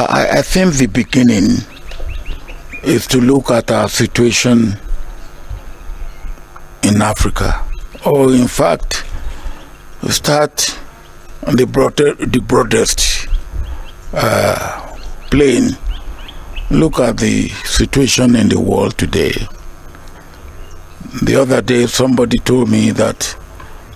I think the beginning is to look at our situation in Africa, or in fact, start on the broadest plane. Look at the situation in the world today. The other day, somebody told me that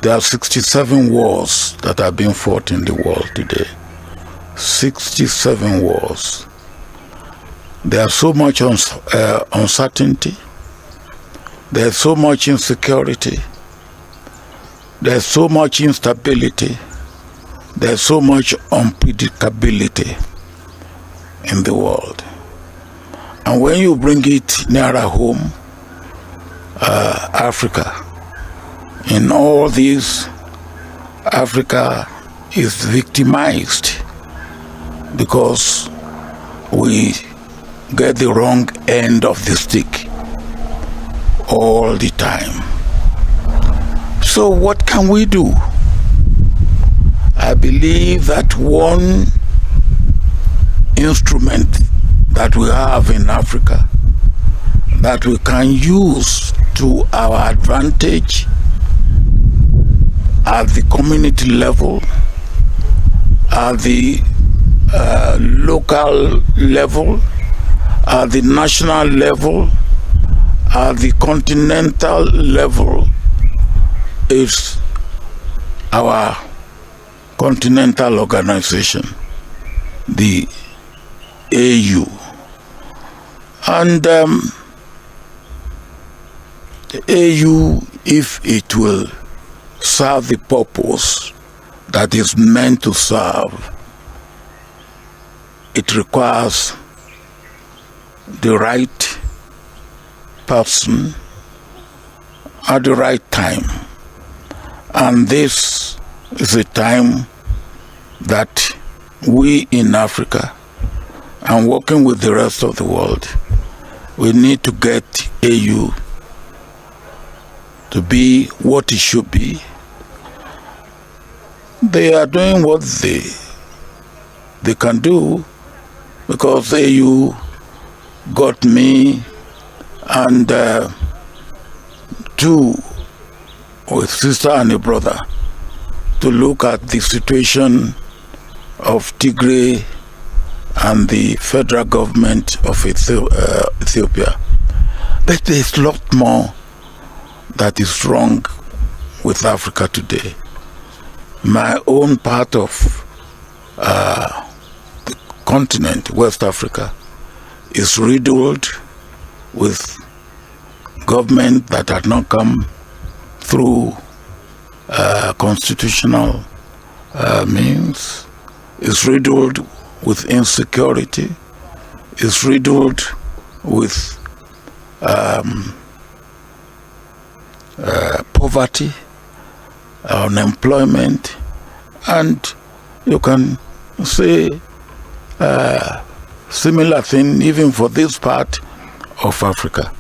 there are 67 wars that are being fought in the world today. 67 wars. There's so much uncertainty. There's so much insecurity. There's so much instability. There's so much unpredictability in the world. And when you bring it nearer home, Africa, in all this, Africa is victimized because we get the wrong end of the stick all the time. So what can we do? I believe that one instrument that we have in Africa that we can use to our advantage at the community level, at the local level, at the national level, at the continental level, is our continental organization, the AU. And the AU, if it will serve the purpose that is meant to serve, it requires the right person at the right time. And this is a time that we in Africa, and working with the rest of the world, we need to get AU to be what it should be. They are doing what they can do, because AU got me and two, with sister and a brother, to look at the situation of Tigray and the federal government of Ethiopia. But there's a lot more that is wrong with Africa today. My own part of the continent, West Africa, is riddled with government that had not come through constitutional means, is riddled with insecurity, is riddled with poverty, unemployment, and you can say similar thing even for this part of Africa.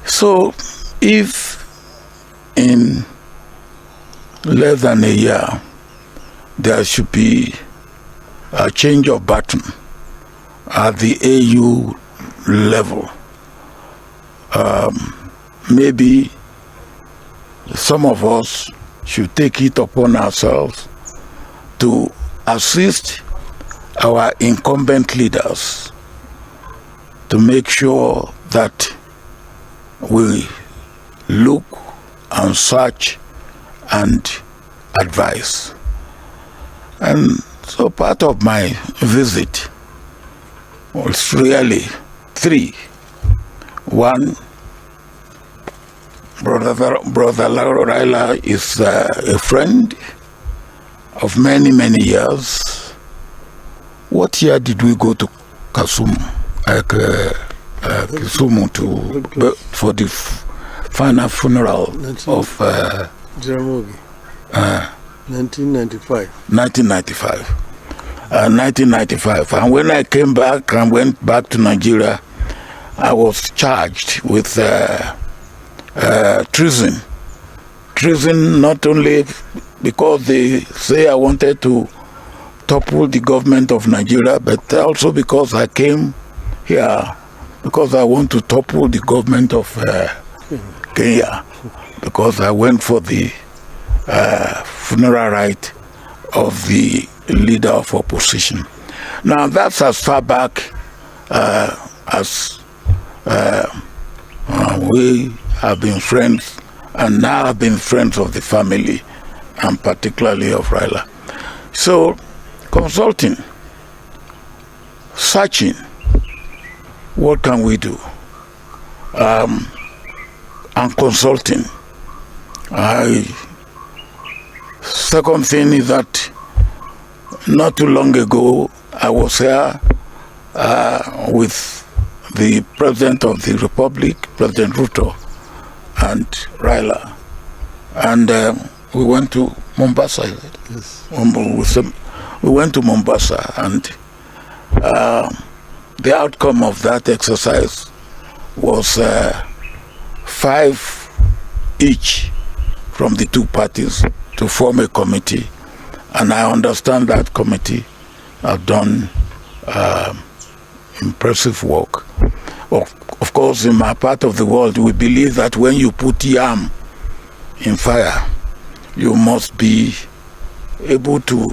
So if in less than a year there should be a change of button at the AU level, maybe some of us should take it upon ourselves to assist our incumbent leaders to make sure that we look and search and advise. And so part of my visit was really three. One, Brother Raila is a friend of many, many years. What year did we go to Kisumu for the final funeral of Jaramogi? 1995. 1995. And when I came back and went back to Nigeria, I was charged with treason. Treason not only because they say I wanted to topple the government of Nigeria, but also because I came here because I want to topple the government of Kenya, because I went for the funeral rite of the leader of opposition. Now that's as far back as we have been friends, and now have been friends of the family, and particularly of Raila. So, consulting, searching, what can we do? And consulting. Second thing is that not too long ago, I was here with the President of the Republic, President Ruto, and Raila. And we went to Mombasa. Yes. We went to Mombasa, and the outcome of that exercise was 5 each from the two parties to form a committee. And I understand that committee have done impressive work. Of course, in my part of the world, we believe that when you put yam in fire, you must be able to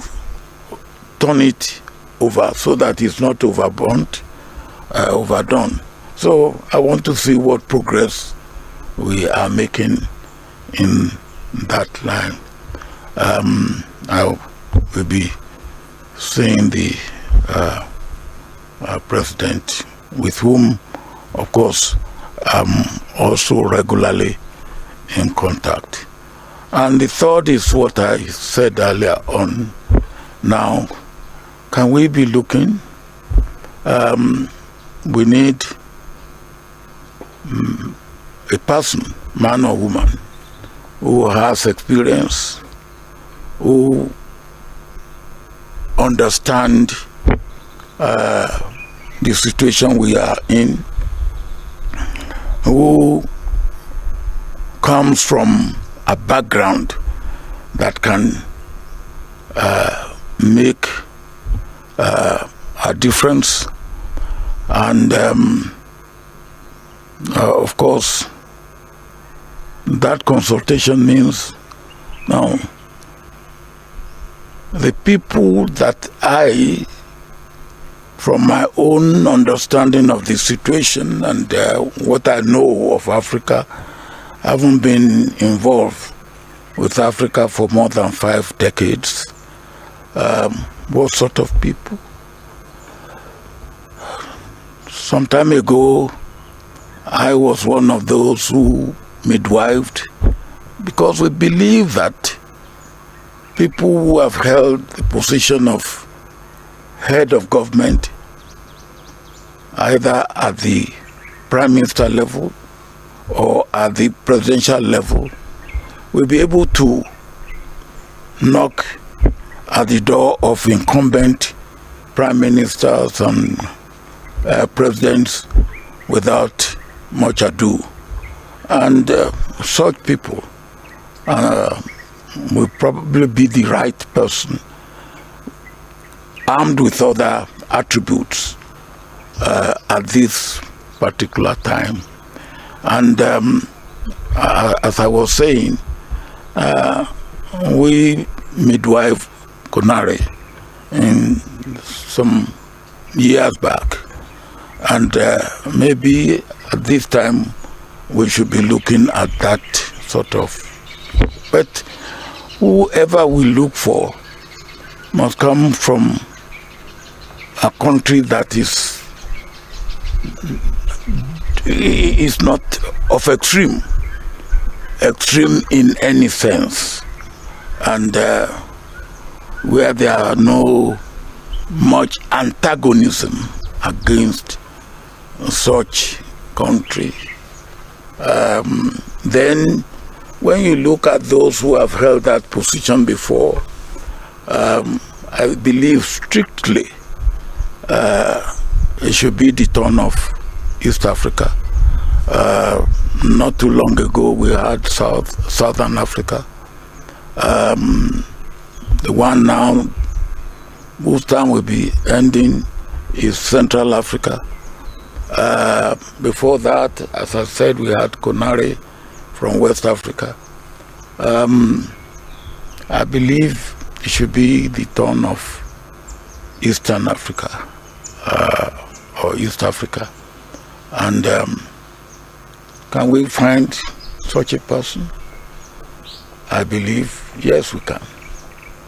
turn it over so that it's not overburnt, overdone. So I want to see what progress we are making in that line. I will be seeing the president, with whom, of course, I'm also regularly in contact. And the third is what I said earlier on. Now, can we be looking? We need a person, man or woman, who has experience, who understand the situation we are in, who comes from a background that can make a difference. And of course, that consultation means now the people that I, from my own understanding of the situation and what I know of Africa, haven't been involved with Africa for more than 5 decades. What sort of people? Some time ago, I was one of those who midwifed, because we believe that people who have held the position of head of government, either at the prime minister level or at the presidential level, will be able to knock at the door of incumbent prime ministers and presidents without much ado. And such people will probably be the right person, armed with other attributes at this particular time. And as I was saying, we midwife Konare in some years back, and maybe at this time we should be looking at that sort of. But whoever we look for must come from a country that is not of extreme in any sense, and where there are no much antagonism against such country. Then when you look at those who have held that position before, I believe strictly it should be the turn of East Africa. Not too long ago we had Southern Africa. The one now whose time will be ending is Central Africa. Before that, as I said, we had Konare from West Africa. I believe it should be the turn of Eastern Africa or East Africa. And can we find such a person? I believe, yes, we can.